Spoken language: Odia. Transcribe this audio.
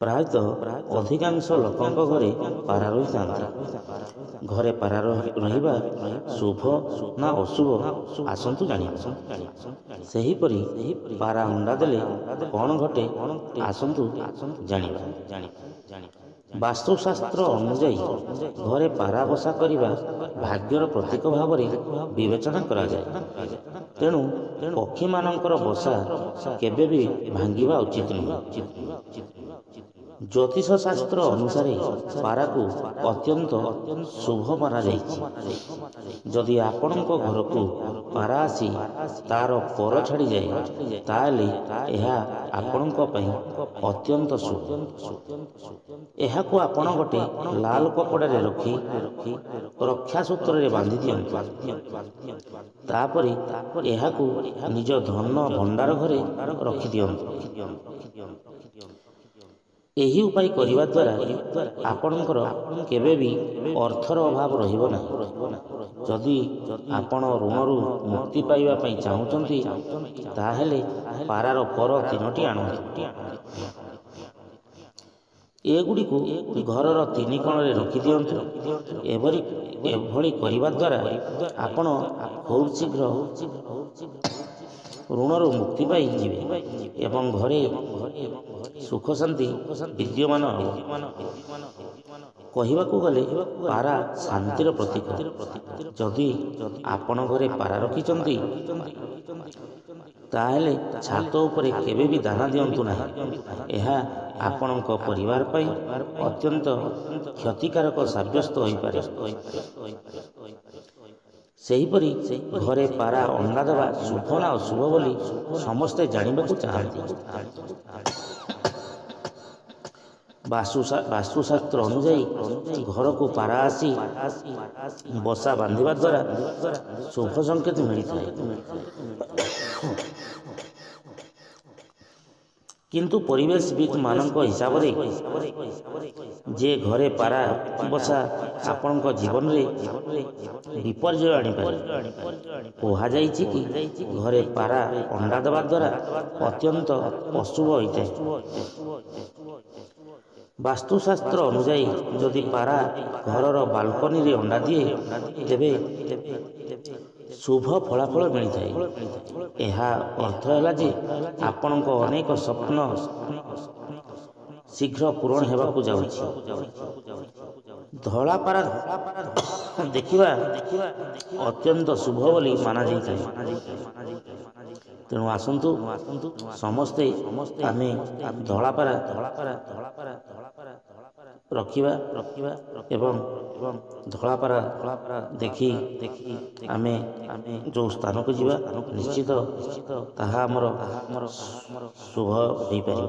ପ୍ରାୟତଃ ଅଧିକାଂଶ ଲୋକଙ୍କ ଘରେ ପାରା ରହିଥାନ୍ତି। ଘରେ ପାରା ରହିବା ଶୁଭ ନା ଅଶୁଭ ଆସନ୍ତୁ ଜାଣିବା। ସେହିପରି ପାରା ଅଣ୍ଡା ଦେଲେ କ'ଣ ଘଟେ ଆସନ୍ତୁ ଜାଣିବା। ବାସ୍ତୁଶାସ୍ତ୍ର ଅନୁଯାୟୀ ଘରେ ପାରା ବସା କରିବା ଭାଗ୍ୟର ପ୍ରତୀକ ଭାବରେ ବିବେଚନା କରାଯାଏ। ତେଣୁ ପକ୍ଷୀମାନଙ୍କର ବସା କେବେ ବି ଭାଙ୍ଗିବା ଉଚିତ ନୁହେଁ। ଜ୍ୟୋତିଷ ଶାସ୍ତ୍ର ଅନୁସାରେ ପାରାକୁ ଅତ୍ୟନ୍ତ ଶୁଭ ମାନାଯାଇଛି। ଯଦି ଆପଣଙ୍କ ଘରକୁ ପାରା ଆସି ତାର ପର ଛାଡ଼ିଯାଏ ତାହେଲେ ଏହା ଆପଣଙ୍କ ପାଇଁ ଅତ୍ୟନ୍ତ ଶୁଭ। ଏହାକୁ ଆପଣ ଗୋଟିଏ ଲାଲ କପଡ଼ାରେ ରଖି ରକ୍ଷା ସୂତ୍ରରେ ବାନ୍ଧି ଦିଅନ୍ତୁ। ତାପରେ ଏହାକୁ ନିଜ ଧନ ଭଣ୍ଡାର ଘରେ ରଖିଦିଅନ୍ତୁ। ଏହି ଉପାୟ କରିବା ଦ୍ୱାରା ଆପଣଙ୍କର କେବେ ବି ଅର୍ଥର ଅଭାବ ରହିବ ନାହିଁ। ଯଦି ଆପଣ ଋଣରୁ ମୁକ୍ତି ପାଇବା ପାଇଁ ଚାହୁଁଛନ୍ତି ତାହେଲେ ପାରାର ପର 3ଟି ଆଣନ୍ତୁ। ଏଗୁଡ଼ିକୁ ଘରର 3 କୋଣରେ ରଖିଦିଅନ୍ତୁ। ଏଭଳି କରିବା ଦ୍ୱାରା ଆପଣ ଖୁବ୍ ଶୀଘ୍ର ଋଣରୁ ମୁକ୍ତି ପାଇଯିବେ ଏବଂ ଘରେ ସୁଖ ଶାନ୍ତି ବିଦ୍ୟମାନ ହେବ। କହିବାକୁ ଗଲେ ପାରା ଶାନ୍ତିର ପ୍ରତୀକ। ଯଦି ଆପଣ ଘରେ ପାରା ରଖିଛନ୍ତି ତାହେଲେ ଛାତ ଉପରେ କେବେ ବି ଦାନା ଦିଅନ୍ତୁ ନାହିଁ। ଏହା ଆପଣଙ୍କ ପରିବାର ପାଇଁ ଅତ୍ୟନ୍ତ କ୍ଷତିକାରକ ସାବ୍ୟସ୍ତ ହୋଇପାରେ। ସେହିପରି ଘରେ ପାରା ଅଣ୍ଡା ଦେବା ଶୁଭ ନା ଅଶୁଭ ବୋଲି ସମସ୍ତେ ଜାଣିବାକୁ ଚାହାନ୍ତି। ବାସ୍ତୁଶାସ୍ତ୍ର ଅନୁଯାୟୀ ଘରକୁ ପାରା ଆସି ବସା ବାନ୍ଧିବା ଦ୍ୱାରା ଶୁଭ ସଂକେତ ମିଳିଥାଏ। କିନ୍ତୁ ପରିବେଶବିତ୍ ମାନଙ୍କ ହିସାବରେ ଯେ ଘରେ ପାରା ବସା ଆପଣଙ୍କ ଜୀବନରେ ବିପର୍ଯ୍ୟୟ ଆଣିପାରେ। କୁହାଯାଇଛି କି ଘରେ ପାରା ଅଣ୍ଡା ଦେବା ଦ୍ୱାରା ଅତ୍ୟନ୍ତ ଅଶୁଭ ହୋଇଥାଏ। ବାସ୍ତୁଶାସ୍ତ୍ର ଅନୁଯାୟୀ ଯଦି ପାରା ଘରର ବାଲକୋନିରେ ଅଣ୍ଡା ଦିଏ ତେବେ ଶୁଭ ଫଳାଫଳ ମିଳିଥାଏ। ଏହା ଅର୍ଥ ହେଲା ଯେ ଆପଣଙ୍କ ଅନେକ ସ୍ୱପ୍ନ ଶୀଘ୍ର ପୂରଣ ହେବାକୁ ଯାଉଛି। ଧଳା ପାରା ଦେଖିବା ଅତ୍ୟନ୍ତ ଶୁଭ ବୋଲି ମାନାଯାଇଥାଏ। ତେଣୁ ଆସନ୍ତୁ ସମସ୍ତେ ଆମେ ଧଳା ପାରା ରଖିବା ଏବଂ ଧଳା ପାରା ଦେଖି ଆମେ ଯେଉଁ ସ୍ଥାନକୁ ଯିବା ନିଶ୍ଚିତ ତାହା ଆମର ଶୁଭ ହୋଇପାରିବ।